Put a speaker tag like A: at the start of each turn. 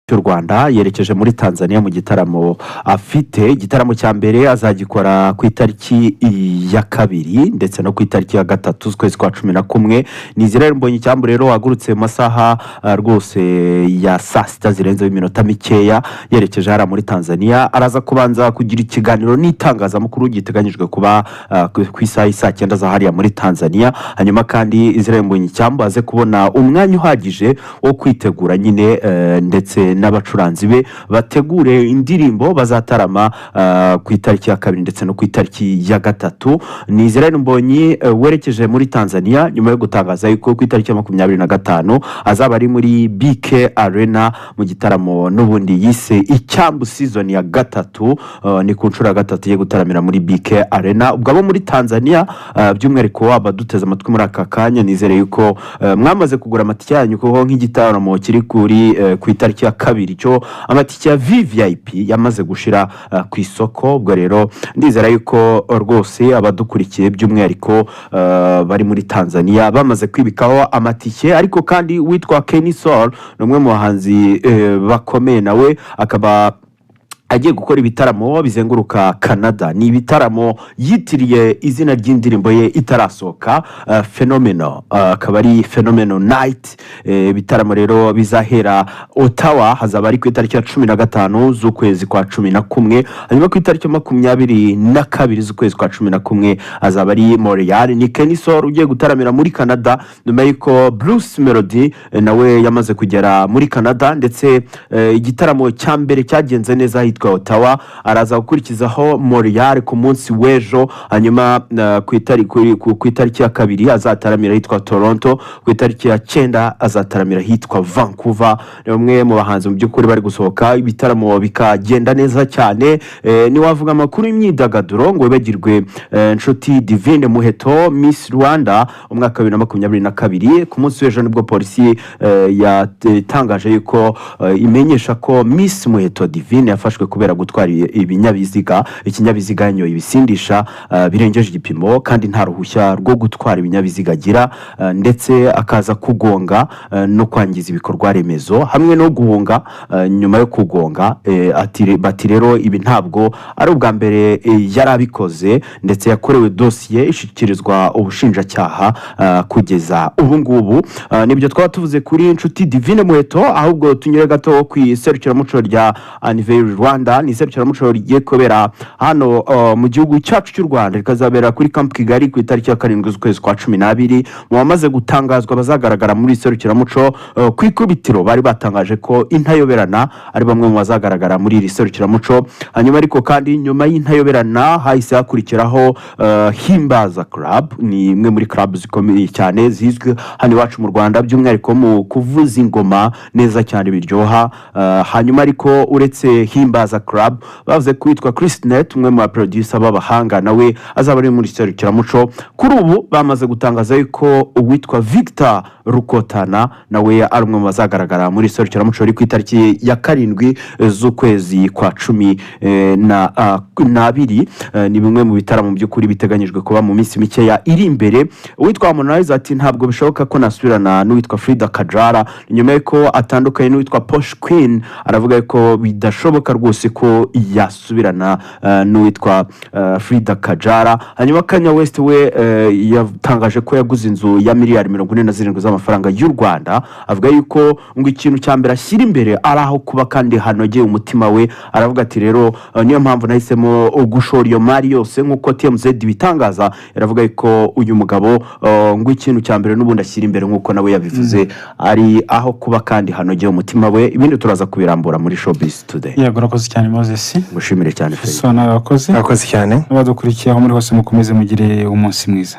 A: cy'u Rwanda yerekeje muri Tanzania mu gitaramo afite igitaramo cya mbere azagikora ku itariki ya kabiri ndetse no ku itariki ya gatatu z'ukwezi kwa 11. ni Israel Mbonyicyambu rero wagurutse mu masaha rwose ya saa sita zirenzeho iminota mikeya yerekeje hariya muri Tanzania. Araza kubanza kugira ikiganiro n'itangazamakuru giteganyijwe kuba ku isaha saa 9 za hariya muri Tanzania. Hanyuma kandi Israel Mbonyicyambu aze kubona umwanya uhagije wo kwitegura nyine ndetse n'abacuranzi be bategure indirimbo bazatarama ku itariki ya kabiri ndetse no ku itariki ya gatatu. Ni Israel Mbonyi werekeje muri Tanzania nyuma yo gutangaza yuko ku itariki ya 25 azaba ari muri BK Arena mu gitaramo n'ubundi yise Icyambu season ya gatatu. Ni ku nshuro ya gatatu ye gutaramira muri BK Arena. Ubwo abo muri Tanzania by'umwihariko abaduteze amatwi muri aka kanya nizere yuko mwamaze kugura amatike yanyu kuko nk'igitaramo kiri ku itariki ya kabiri cyo amatike ya VVIP yamaze gushira ku isoko. Ubwo rero ndizera yuko rwose abadukurikiye by'umwihariko bari muri Tanzania bamaze kwibikaho amatike. Ariko kandi witwa Kenny Soul n'umwe mu bahanzi bakomeye nawe akaba agiye gukora ibitaramo bizenguruka Canada. Ni ibitaramo yitiriye izina ry'indirimbo ye itarasohoka Phenomenal, akaba ari Phenomenal Night. Ibitaramo rero bizahera Ottawa, hazaba ari ku itariki ya 15 z'ukwezi kwa 11. Hanyuma ku itariki ya 22 z'ukwezi kwa 11 azaba ari Montreal. Ni Kenny Soul ugiye gutaramira muri Canada nyuma y'uko Bruce Melody nawe yamaze kugera muri Canada. Ndetse igitaramo cya mbere cyagenze neza hitwa Ottawa, araza gukurikizaho Montreal ku munsi w'ejo. Hanyuma ku itariki ya kabiri azataramira hitwa Toronto, ku itariki ya 9 azataramira hitwa Vancouver. Umwe mu bahanzi mu by'ukuri bari gusohoka ibitaramo bikagenda neza cyane. Ni wavuga amakuru y'imyidagaduro ngo bagirwe Nshuti Divine Muheto Miss Rwanda umwaka wa 2022. Ku munsi w'ejo nibwo polisi yatangaje yuko imenyesha ko Miss Muheto Divine yafashwe kubera gutwara ikinyabiziga yanyoye ibisindisha birengeje igipimo kandi nta ruhushya rwo gutwara ibinyabiziga agira, ndetse akaza kugonga no kwangiza ibikorwa remezo hamwe no guhunga. Nyuma yo kugonga bati rero ibi ntabwo ari ubwa mbere yarabikoze, ndetse yakorewe dosiye ishyikirizwa ubushinjacyaha kugeza ubu ngubu. Nibyo twaba tuvuze kuri Nshuti Divine Muheto. Ahubwo tunyure gato ku iserukiramuco rya Anniversary Rwanda. Ni iserukiramuco rigiye kubera hano mu gihugu cyacu cy'u Rwanda, rikazabera kuri Camp Kigali ku itariki ya 7 z'ukwezi kwa 12. Mu bamaze gutangazwa bazagaragara muri iserukiramuco ku ikubitiro bari batangaje ko Intayoberana ari bamwe mu bazagaragara muri iri serukiramuco. Hanyuma ariko kandi nyuma y'Intayoberana hahise hakurikiraho Himbaza Club. Ni imwe muri club zikomeye cyane zizwi hano iwacu mu Rwanda by'umwihariko mu kuvuza ingoma neza cyane biryoha. Hanyuma ariko uretse Himbaza Club bavuze ko witwa Chrisnet umwe mu producer b'abahanga nawe azaba ari muri serukiramuco. Kuri ubu bamaze gutangaza yuko uwitwa Victor Rukotana nawe ari umwe mu bazagaragara muri serukiramuco ari ku itariki ya 7 z'ukwezi kwa 12. Ni bimwe mu bitaramo by'ukuri biteganyijwe kuba mu minsi mikeya iri imbere. Uwitwa Harmonize ati ntabwo bishoboka ko nasubirana n'uwitwa Frida Kajara nyuma y'uko atandukanye n'uwitwa Posh Queen. Aravuga ko bidashoboka rwose ko yasubirana n'uwitwa Frida Kajara. Hanyuma Kanye West we yatangaje ko yaguze inzu ya miliyari 47 z'amafaranga y'u Rwanda. Avuga yuko ngo ikintu cya mbere ashyira imbere ari aho kuba kandi hanogeye umutima we. Aravuga ati rero niyo mpamvu nahisemo gushora iyo mari yose nk'uko TMZ bitangaza. Yaravuga yuko uyu mugabo ngo ikintu cya mbere n'ubundi ashyira imbere nk'uko nawe yabivuze ari aho kuba kandi hanogeye umutima we. Ibindi turaza kubirambura muri Showbiz Today.
B: Yego urakoze cyane Moses.
A: Mushimire cyane Fred.
B: So nabakoze
C: cyane.
B: Abadukurikiye aho muri hose mukomeze mugire umunsi mwiza.